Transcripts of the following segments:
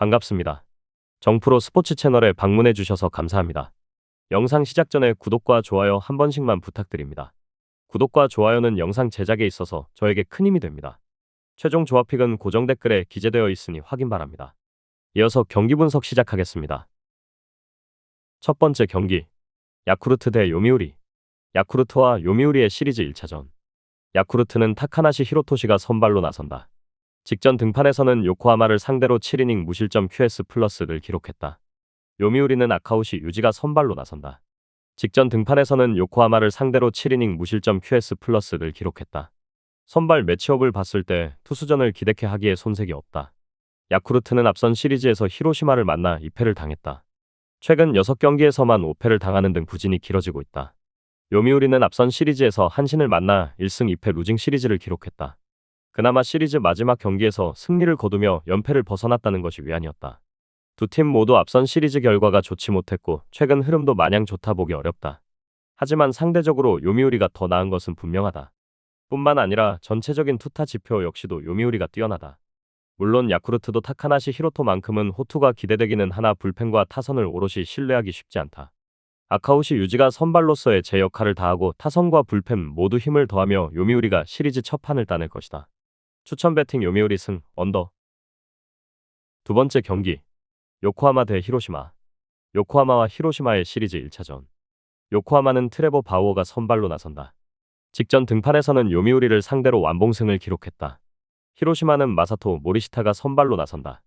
반갑습니다. 정프로 스포츠 채널에 방문해 주셔서 감사합니다. 영상 시작 전에 구독과 좋아요 한 번씩만 부탁드립니다. 구독과 좋아요는 영상 제작에 있어서 저에게 큰 힘이 됩니다. 최종 조합픽은 고정 댓글에 기재되어 있으니 확인 바랍니다. 이어서 경기 분석 시작하겠습니다. 첫 번째 경기, 야쿠르트 대 요미우리. 야쿠르트와 요미우리의 시리즈 1차전. 야쿠르트는 타카나시 히로토시가 선발로 나선다. 직전 등판에서는 요코하마를 상대로 7이닝 무실점 QS+를 기록했다. 요미우리는 아카우시 유지가 선발로 나선다. 직전 등판에서는 요코하마를 상대로 7이닝 무실점 QS+를 기록했다. 선발 매치업을 봤을 때 투수전을 기대케 하기에 손색이 없다. 야쿠르트는 앞선 시리즈에서 히로시마를 만나 2패를 당했다. 최근 6경기에서만 5패를 당하는 등 부진이 길어지고 있다. 요미우리는 앞선 시리즈에서 한신을 만나 1승 2패 루징 시리즈를 기록했다. 그나마 시리즈 마지막 경기에서 승리를 거두며 연패를 벗어났다는 것이 위안이었다. 두 팀 모두 앞선 시리즈 결과가 좋지 못했고 최근 흐름도 마냥 좋다 보기 어렵다. 하지만 상대적으로 요미우리가 더 나은 것은 분명하다. 뿐만 아니라 전체적인 투타 지표 역시도 요미우리가 뛰어나다. 물론 야쿠르트도 타카나시 히로토만큼은 호투가 기대되기는 하나 불펜과 타선을 오롯이 신뢰하기 쉽지 않다. 아카우시 유지가 선발로서의 제 역할을 다하고 타선과 불펜 모두 힘을 더하며 요미우리가 시리즈 첫 판을 따낼 것이다. 추천 배팅 요미우리 승, 언더. 두 번째 경기, 요코하마 대 히로시마. 요코하마와 히로시마의 시리즈 1차전. 요코하마는 트레버 바우어가 선발로 나선다. 직전 등판에서는 요미우리를 상대로 완봉승을 기록했다. 히로시마는 마사토 모리시타가 선발로 나선다.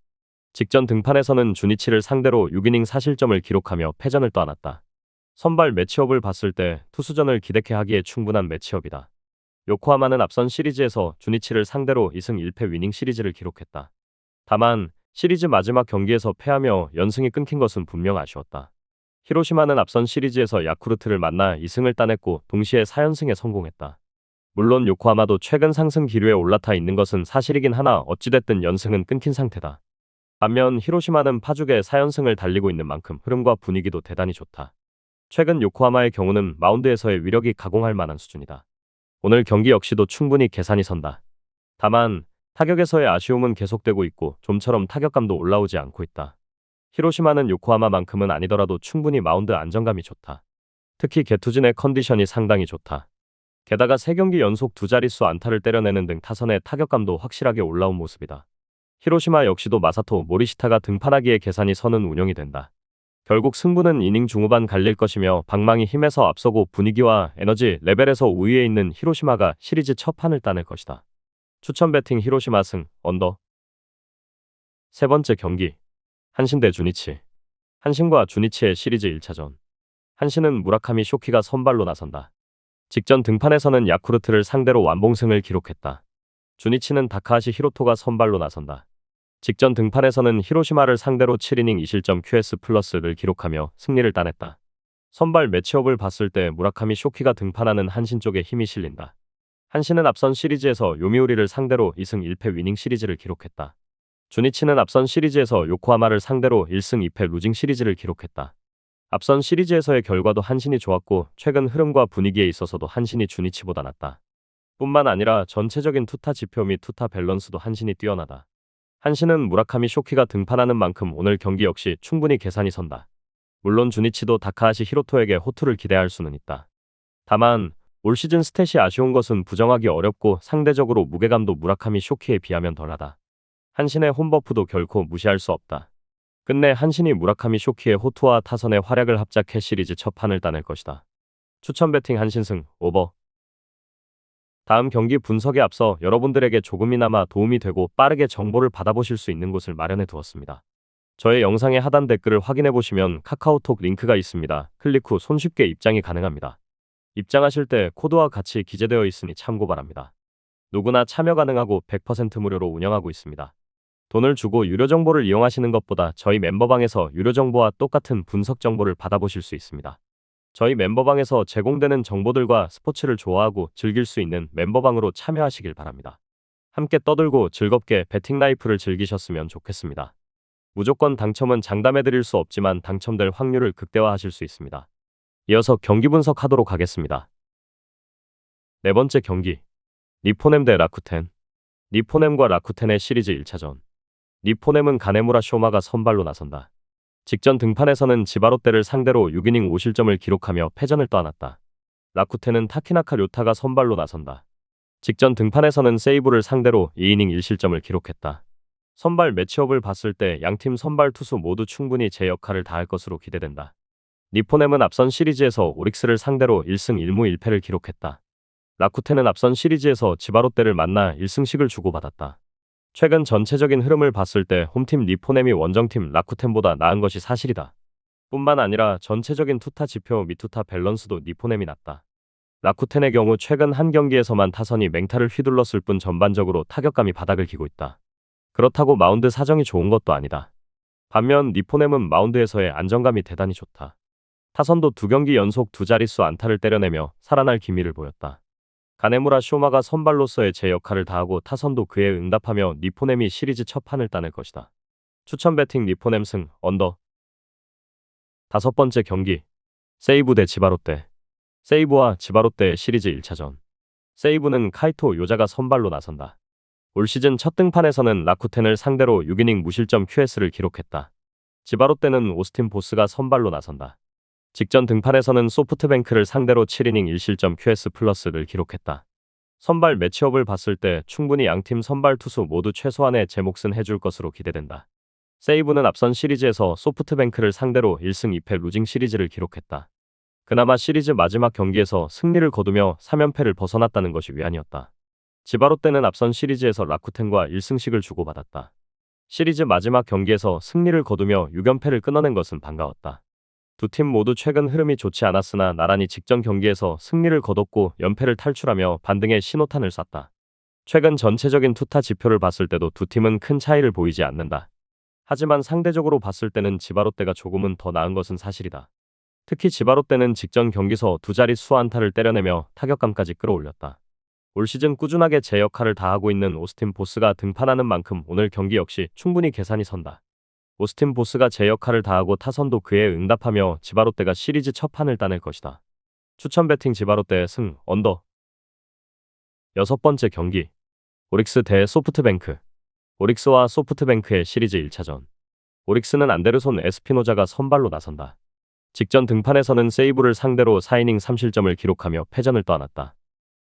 직전 등판에서는 주니치를 상대로 6이닝 4실점을 기록하며 패전을 떠안았다. 선발 매치업을 봤을 때 투수전을 기대케 하기에 충분한 매치업이다. 요코하마는 앞선 시리즈에서 주니치를 상대로 2승 1패 위닝 시리즈를 기록했다. 다만 시리즈 마지막 경기에서 패하며 연승이 끊긴 것은 분명 아쉬웠다. 히로시마는 앞선 시리즈에서 야쿠르트를 만나 2승을 따냈고 동시에 4연승에 성공했다. 물론 요코하마도 최근 상승 기류에 올라타 있는 것은 사실이긴 하나 어찌됐든 연승은 끊긴 상태다. 반면 히로시마는 파죽의 4연승을 달리고 있는 만큼 흐름과 분위기도 대단히 좋다. 최근 요코하마의 경우는 마운드에서의 위력이 가공할 만한 수준이다. 오늘 경기 역시도 충분히 계산이 선다. 다만 타격에서의 아쉬움은 계속되고 있고 좀처럼 타격감도 올라오지 않고 있다. 히로시마는 요코하마만큼은 아니더라도 충분히 마운드 안정감이 좋다. 특히 개투진의 컨디션이 상당히 좋다. 게다가 3경기 연속 2자릿수 안타를 때려내는 등 타선의 타격감도 확실하게 올라온 모습이다. 히로시마 역시도 마사토 모리시타가 등판하기에 계산이 서는 운영이 된다. 결국 승부는 이닝 중후반 갈릴 것이며 방망이 힘에서 앞서고 분위기와 에너지 레벨에서 우위에 있는 히로시마가 시리즈 첫 판을 따낼 것이다. 추천 배팅 히로시마 승, 언더. 세 번째 경기, 한신 대 주니치. 한신과 주니치의 시리즈 1차전. 한신은 무라카미 쇼키가 선발로 나선다. 직전 등판에서는 야쿠르트를 상대로 완봉승을 기록했다. 주니치는 다카하시 히로토가 선발로 나선다. 직전 등판에서는 히로시마를 상대로 7이닝 2실점 QS+를 기록하며 승리를 따냈다. 선발 매치업을 봤을 때 무라카미 쇼키가 등판하는 한신 쪽에 힘이 실린다. 한신은 앞선 시리즈에서 요미우리를 상대로 2승 1패 위닝 시리즈를 기록했다. 주니치는 앞선 시리즈에서 요코하마를 상대로 1승 2패 루징 시리즈를 기록했다. 앞선 시리즈에서의 결과도 한신이 좋았고 최근 흐름과 분위기에 있어서도 한신이 주니치보다 낫다. 뿐만 아니라 전체적인 투타 지표 및 투타 밸런스도 한신이 뛰어나다. 한신은 무라카미 쇼키가 등판하는 만큼 오늘 경기 역시 충분히 계산이 선다. 물론 주니치도 다카하시 히로토에게 호투를 기대할 수는 있다. 다만 올 시즌 스탯이 아쉬운 것은 부정하기 어렵고 상대적으로 무게감도 무라카미 쇼키에 비하면 덜하다. 한신의 홈버프도 결코 무시할 수 없다. 끝내 한신이 무라카미 쇼키의 호투와 타선의 활약을 합작해 시리즈 첫 판을 따낼 것이다. 추천 배팅 한신승, 오버. 다음 경기 분석에 앞서 여러분들에게 조금이나마 도움이 되고 빠르게 정보를 받아보실 수 있는 곳을 마련해 두었습니다. 저의 영상의 하단 댓글을 확인해 보시면 카카오톡 링크가 있습니다. 클릭 후 손쉽게 입장이 가능합니다. 입장하실 때 코드와 같이 기재되어 있으니 참고 바랍니다. 누구나 참여 가능하고 100% 무료로 운영하고 있습니다. 돈을 주고 유료 정보를 이용하시는 것보다 저희 멤버방에서 유료 정보와 똑같은 분석 정보를 받아보실 수 있습니다. 저희 멤버방에서 제공되는 정보들과 스포츠를 좋아하고 즐길 수 있는 멤버방으로 참여하시길 바랍니다. 함께 떠들고 즐겁게 배팅 라이프를 즐기셨으면 좋겠습니다. 무조건 당첨은 장담해드릴 수 없지만 당첨될 확률을 극대화하실 수 있습니다. 이어서 경기 분석하도록 하겠습니다. 네 번째 경기, 니포넴 대 라쿠텐. 니포넴과 라쿠텐의 시리즈 1차전. 니포넴은 가네무라 쇼마가 선발로 나선다. 직전 등판에서는 지바롯데를 상대로 6이닝 5실점을 기록하며 패전을 떠안았다. 라쿠텐은 타키나카 료타가 선발로 나선다. 직전 등판에서는 세이브를 상대로 2이닝 1실점을 기록했다. 선발 매치업을 봤을 때 양팀 선발 투수 모두 충분히 제 역할을 다할 것으로 기대된다. 니포넴은 앞선 시리즈에서 오릭스를 상대로 1승 1무 1패를 기록했다. 라쿠텐은 앞선 시리즈에서 지바롯데를 만나 1승씩을 주고받았다. 최근 전체적인 흐름을 봤을 때 홈팀 니포넴이 원정팀 라쿠텐보다 나은 것이 사실이다. 뿐만 아니라 전체적인 투타 지표 및 투타 밸런스도 니포넴이 낮다. 라쿠텐의 경우 최근 한 경기에서만 타선이 맹타를 휘둘렀을 뿐 전반적으로 타격감이 바닥을 기고 있다. 그렇다고 마운드 사정이 좋은 것도 아니다. 반면 니포넴은 마운드에서의 안정감이 대단히 좋다. 타선도 2경기 연속 2자릿수 안타를 때려내며 살아날 기미를 보였다. 가네무라 쇼마가 선발로서의 제 역할을 다하고 타선도 그에 응답하며 니포넴이 시리즈 첫 판을 따낼 것이다. 추천 배팅 니포넴 승, 언더. 5번째 경기. 세이브 대 지바롯데. 세이브와 지바롯데의 시리즈 1차전. 세이브는 카이토 요자가 선발로 나선다. 올 시즌 첫 등판에서는 라쿠텐을 상대로 6이닝 무실점 QS를 기록했다. 지바롯데는 오스틴 보스가 선발로 나선다. 직전 등판에서는 소프트뱅크를 상대로 7이닝 1실점 QS 플러스를 기록했다. 선발 매치업을 봤을 때 충분히 양팀 선발 투수 모두 최소한의 제 몫은 해줄 것으로 기대된다. 세이브는 앞선 시리즈에서 소프트뱅크를 상대로 1승 2패 루징 시리즈를 기록했다. 그나마 시리즈 마지막 경기에서 승리를 거두며 3연패를 벗어났다는 것이 위안이었다. 지바롯데는 앞선 시리즈에서 라쿠텐과 1승씩을 주고받았다. 시리즈 마지막 경기에서 승리를 거두며 6연패를 끊어낸 것은 반가웠다. 두 팀 모두 최근 흐름이 좋지 않았으나 나란히 직전 경기에서 승리를 거뒀고 연패를 탈출하며 반등의 신호탄을 쐈다. 최근 전체적인 투타 지표를 봤을 때도 두 팀은 큰 차이를 보이지 않는다. 하지만 상대적으로 봤을 때는 지바롯데가 조금은 더 나은 것은 사실이다. 특히 지바롯데는 직전 경기서 2자릿수 안타를 때려내며 타격감까지 끌어올렸다. 올 시즌 꾸준하게 제 역할을 다하고 있는 오스틴 보스가 등판하는 만큼 오늘 경기 역시 충분히 계산이 선다. 오스틴 보스가 제 역할을 다하고 타선도 그에 응답하며 지바롯데가 시리즈 첫 판을 따낼 것이다. 추천 배팅 지바롯데 승, 언더. 6번째 경기. 오릭스 대 소프트뱅크. 오릭스와 소프트뱅크의 시리즈 1차전. 오릭스는 안데르손 에스피노자가 선발로 나선다. 직전 등판에서는 세이브를 상대로 4이닝 3실점을 기록하며 패전을 떠안았다.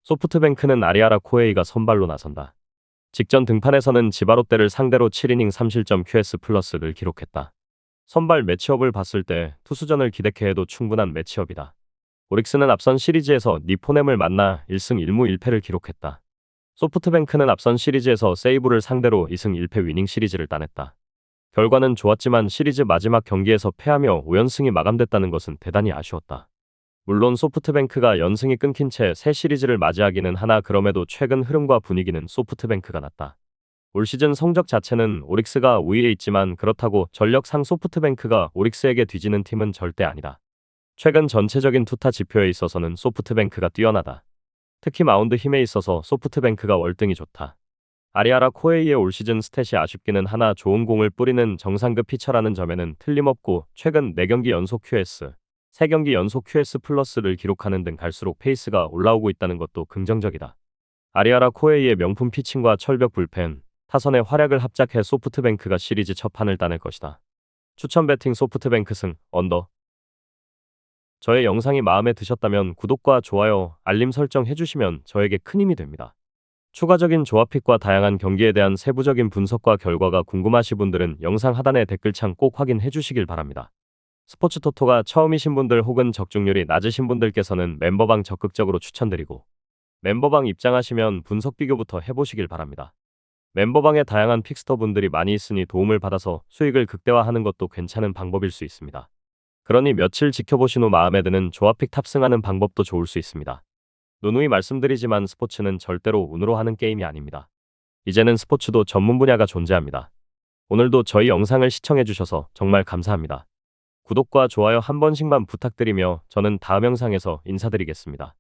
소프트뱅크는 아리아라 코에이가 선발로 나선다. 직전 등판에서는 지바롯데를 상대로 7이닝 3실점 QS 플러스를 기록했다. 선발 매치업을 봤을 때 투수전을 기대케 해도 충분한 매치업이다. 오릭스는 앞선 시리즈에서 니포넴을 만나 1승 1무 1패를 기록했다. 소프트뱅크는 앞선 시리즈에서 세이브를 상대로 2승 1패 위닝 시리즈를 따냈다. 결과는 좋았지만 시리즈 마지막 경기에서 패하며 5연승이 마감됐다는 것은 대단히 아쉬웠다. 물론 소프트뱅크가 연승이 끊긴 채 새 시리즈를 맞이하기는 하나 그럼에도 최근 흐름과 분위기는 소프트뱅크가 낫다. 올 시즌 성적 자체는 오릭스가 우위에 있지만 그렇다고 전력상 소프트뱅크가 오릭스에게 뒤지는 팀은 절대 아니다. 최근 전체적인 투타 지표에 있어서는 소프트뱅크가 뛰어나다. 특히 마운드 힘에 있어서 소프트뱅크가 월등히 좋다. 아리아라 코에이의 올 시즌 스탯이 아쉽기는 하나 좋은 공을 뿌리는 정상급 피처라는 점에는 틀림없고 최근 4경기 연속 QS, 3경기 연속 QS 플러스를 기록하는 등 갈수록 페이스가 올라오고 있다는 것도 긍정적이다. 아리아라 코에이의 명품 피칭과 철벽 불펜, 타선의 활약을 합작해 소프트뱅크가 시리즈 첫 판을 따낼 것이다. 추천 배팅 소프트뱅크 승, 언더. 저의 영상이 마음에 드셨다면 구독과 좋아요, 알림 설정 해주시면 저에게 큰 힘이 됩니다. 추가적인 조합픽과 다양한 경기에 대한 세부적인 분석과 결과가 궁금하신 분들은 영상 하단의 댓글창 꼭 확인해 주시길 바랍니다. 스포츠 토토가 처음이신 분들 혹은 적중률이 낮으신 분들께서는 멤버방 적극적으로 추천드리고 멤버방 입장하시면 분석 비교부터 해보시길 바랍니다. 멤버방에 다양한 픽스터 분들이 많이 있으니 도움을 받아서 수익을 극대화하는 것도 괜찮은 방법일 수 있습니다. 그러니 며칠 지켜보신 후 마음에 드는 조합픽 탑승하는 방법도 좋을 수 있습니다. 누누이 말씀드리지만 스포츠는 절대로 운으로 하는 게임이 아닙니다. 이제는 스포츠도 전문 분야가 존재합니다. 오늘도 저희 영상을 시청해주셔서 정말 감사합니다. 구독과 좋아요 한 번씩만 부탁드리며 저는 다음 영상에서 인사드리겠습니다.